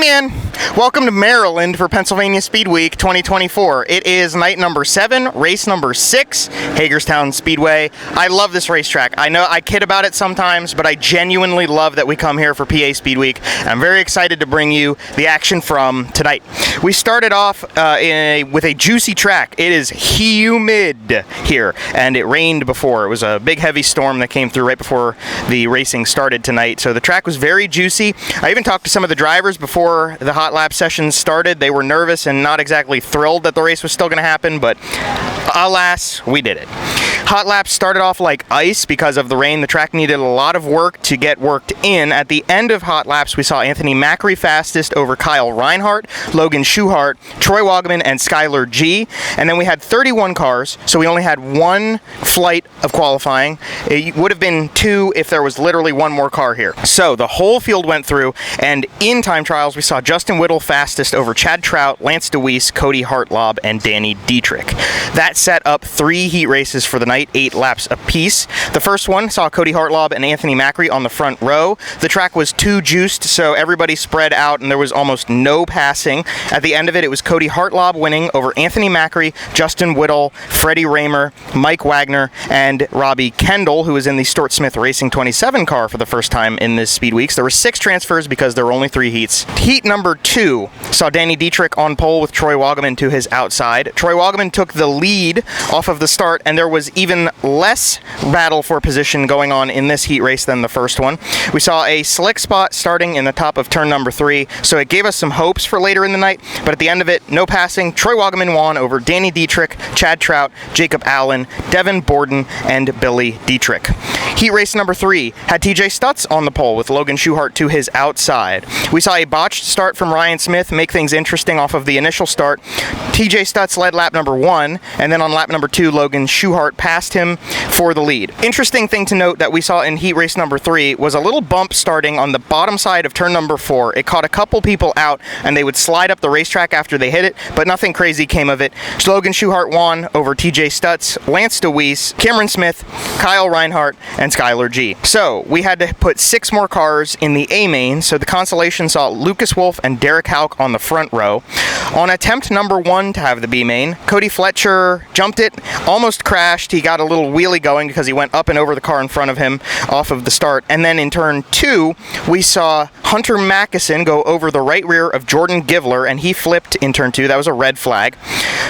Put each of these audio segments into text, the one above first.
man, welcome to Maryland for Pennsylvania Speedweek 2024. It is night number 7, race number 6, Hagerstown Speedway. I love this racetrack. I know I kid about it sometimes, but I genuinely love that we come here for PA Speedweek. I'm very excited to bring you the action from tonight. We started off with a juicy track. It is humid here, and it rained before. It was a big heavy storm that came through right before the racing started tonight, so the track was very juicy. I even talked to some of the drivers before the hot lap sessions started. They were nervous and not exactly thrilled that the race was still going to happen, but alas, we did it. Hot laps started off like ice because of the rain. The track needed a lot of work to get worked in. At the end of hot laps, we saw Anthony Macri fastest over Kyle Reinhardt, Logan Schuchart, Troy Wagaman, and Skylar G. And then we had 31 cars, so we only had one flight of qualifying. It would have been 2 if there was literally one more car here. So the whole field went through, and in time trials, we saw Justin Whittle fastest over Chad Trout, Lance DeWeese, Cody Hartlob, and Danny Dietrich. That set up 3 heat races for the night, 8 laps apiece. The first one saw Cody Hartlob and Anthony Macri on the front row. The track was too juiced, so everybody spread out and there was almost no passing. At the end of it, it was Cody Hartlob winning over Anthony Macri, Justin Whittle, Freddie Raymer, Mike Wagner, and Robbie Kendall, who was in the Stuart Smith Racing 27 car for the first time in this Speed Weeks. There were 6 transfers because there were only 3 heats. Heat number 2 saw Danny Dietrich on pole with Troy Wagaman to his outside. Troy Wagaman took the lead off of the start, and there was even less battle for position going on in this heat race than the first one. We saw a slick spot starting in the top of turn number 3, so it gave us some hopes for later in the night, but at the end of it, no passing. Troy Wagaman won over Danny Dietrich, Chad Trout, Jacob Allen, Devin Borden, and Billy Dietrich. Heat race number 3 had TJ Stutz on the pole with Logan Schuchart to his outside. We saw a botched start from Ryan Smith make things interesting off of the initial start. TJ Stutz led lap number 1, and then on lap number 2, Logan Schuchart passed him for the lead. Interesting thing to note that we saw in heat race number 3 was a little bump starting on the bottom side of turn number 4. It caught a couple people out, and they would slide up the racetrack after they hit it, but nothing crazy came of it. Logan Schuchart won over TJ Stutz, Lance DeWeese, Cameron Smith, Kyle Reinhardt, and Skylar G. So we had to put 6 more cars in the A main, so the consolation saw Lucas Wolf and Derek Hauk on the front row. On attempt number 1 to have the B main, Cody Fletcher jumped it, almost crashed. He got a little wheelie going because he went up and over the car in front of him off of the start. And then in turn 2, we saw Hunter Mackison go over the right rear of Jordan Givler, and he flipped in turn 2. That was a red flag.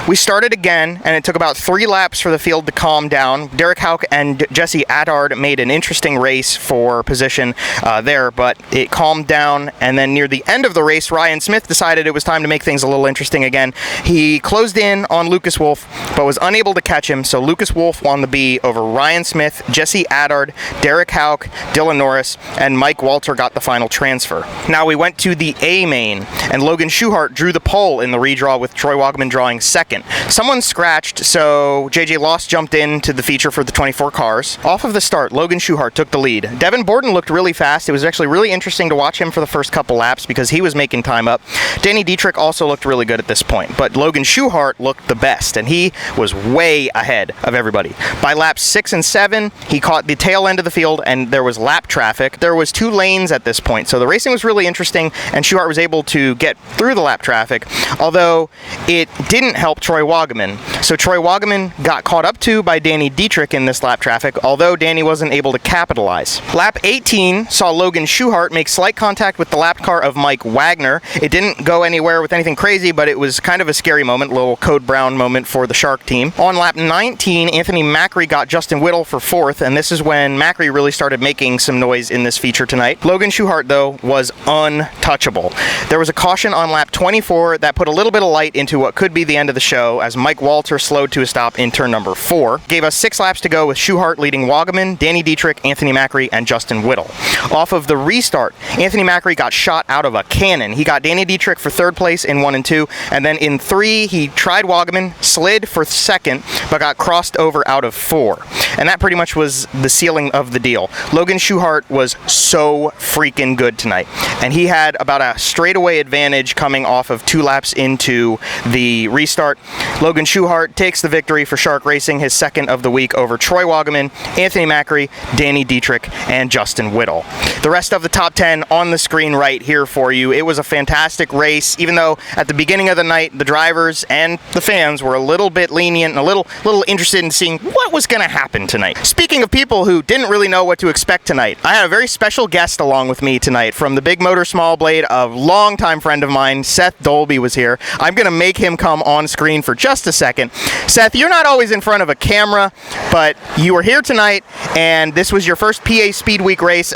We started again, and it took about 3 laps for the field to calm down. Derek Hauk and Jesse Adard made an interesting race for position there, but it calmed down, and then near the end of the race, Ryan Smith decided it was time to make things a little interesting again. He closed in on Lucas Wolf, but was unable to catch him, so Lucas Wolf won the B over Ryan Smith, Jesse Adard, Derek Hauk, Dylan Norris, and Mike Walter got the final transfer. Now we went to the A main, and Logan Schuchart drew the pole in the redraw with Troy Wagaman drawing second. Someone scratched, so JJ Loss jumped into the feature for the 24 cars. Off of the start, Logan Schuchart took the lead. Devin Borden looked really fast. It was actually really interesting to watch him for the first couple laps because he was making time up. Danny Dietrich also looked really good at this point, but Logan Schuchart looked the best, and he was way ahead of everybody. By laps 6 and 7, he caught the tail end of the field, and there was lap traffic. There was 2 lanes at this point, so the racing was really interesting, and Schuchart was able to get through the lap traffic, although it didn't help Troy Wagaman. So Troy Wagaman got caught up to by Danny Dietrich in this lap traffic, although Danny wasn't able to capitalize. Lap 18 saw Logan Schuchart make slight contact with the lap car of Mike Wagner. It didn't go anywhere with anything crazy, but it was kind of a scary moment, a little Code Brown moment for the Shark team. On lap 19, Anthony Macri got Justin Whittle for 4th, and this is when Macri really started making some noise in this feature tonight. Logan Schuchart, though, was untouchable. There was a caution on lap 24 that put a little bit of light into what could be the end of the show as Mike Walter slowed to a stop in turn number 4. Gave us 6 laps to go with Schuchart leading Wagaman, Danny Dietrich, Anthony Macri, and Justin Whittle. Off of the restart, Anthony Macri got shot out of a cannon. He got Danny Dietrich for 3rd place in 1 and 2, and then in 3, he tried Wagaman, slid for 2nd, but got crossed over out of 4. And that pretty much was the ceiling of the deal. Logan Schuchart was so freaking good tonight. And he had about a straightaway advantage coming off of 2 laps into the restart. Logan Schuchart takes the victory for Shark Racing, his second of the week, over Troy Wagaman, Anthony Macri, Danny Dietrich, and Justin Whittle. The rest of the top 10 on the screen right here for you. It was a fantastic race, even though at the beginning of the night, the drivers and the fans were a little bit lenient and a little interested in seeing what was going to happen tonight. Speaking of people who didn't really know what to expect tonight, I had a very special guest along with me tonight from the Big Motor Small Blade. A longtime friend of mine, Seth Dolby, was here. I'm going to make him come on screen for just a second. Seth, you're not always in front of a camera, but you were here tonight, and this was your first PA Speedweek race,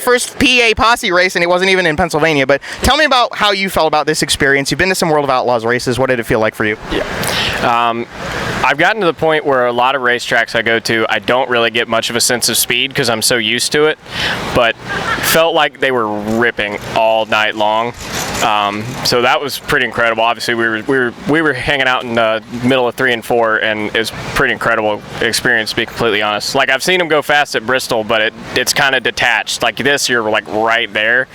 first PA Posse race, and it wasn't even in Pennsylvania. But tell me about how you felt about this experience. You've been to some World of Outlaws races. What did it feel like for you? Yeah. I've gotten to the point where a lot of racetracks I go to, I don't really get much of a sense of speed because I'm so used to it, but felt like they were ripping all night long. So that was pretty incredible. Obviously, we were hanging out in the middle of 3 and 4, and it was pretty incredible experience, to be completely honest. Like, I've seen them go fast at Bristol, but it's kind of detached. Like this, you're like right there.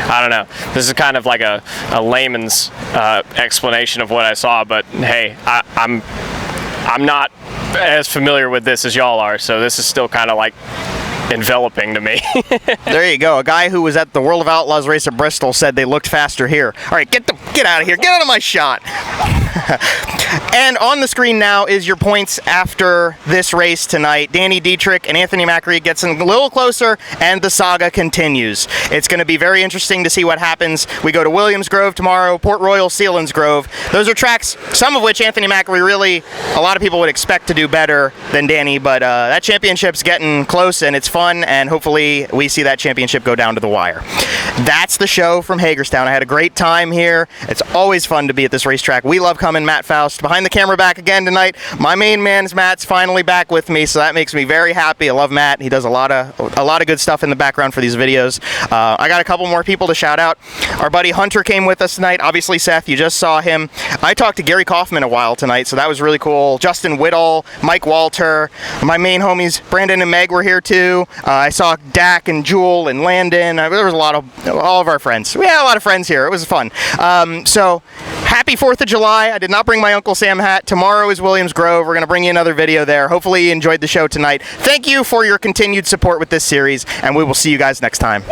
I don't know. This is kind of like a layman's explanation of what I saw, but hey, I'm not as familiar with this as y'all are, so this is still kind of like enveloping to me. There you go. A guy who was at the World of Outlaws race at Bristol said they looked faster here. All right, get out of here. Get out of my shot. And on the screen now is your points after this race tonight. Danny Dietrich and Anthony Macri gets a little closer, and the saga continues. It's going to be very interesting to see what happens. We go to Williams Grove tomorrow, Port Royal, Sealands Grove. Those are tracks, some of which Anthony Macri really, a lot of people would expect to do better than Danny, but that championship's getting close, and it's fun, and hopefully we see that championship go down to the wire. That's the show from Hagerstown. I had a great time here. It's always fun to be at this racetrack. We love coming. Matt Faust behind the camera back again tonight. My main man, Matt's finally back with me, so that makes me very happy. I love Matt. He does a lot of good stuff in the background for these videos. I got a couple more people to shout out. Our buddy Hunter came with us tonight. Obviously, Seth, you just saw him. I talked to Gary Kaufman a while tonight, so that was really cool. Justin Whittle, Mike Walter, my main homies Brandon and Meg were here too. I saw Dak and Jewel and Landon. There was all of our friends. We had a lot of friends here. It was fun. So happy 4th of July. I did not bring my Uncle Sam hat. Tomorrow is Williams Grove. We're going to bring you another video there. Hopefully you enjoyed the show tonight. Thank you for your continued support with this series, and we will see you guys next time.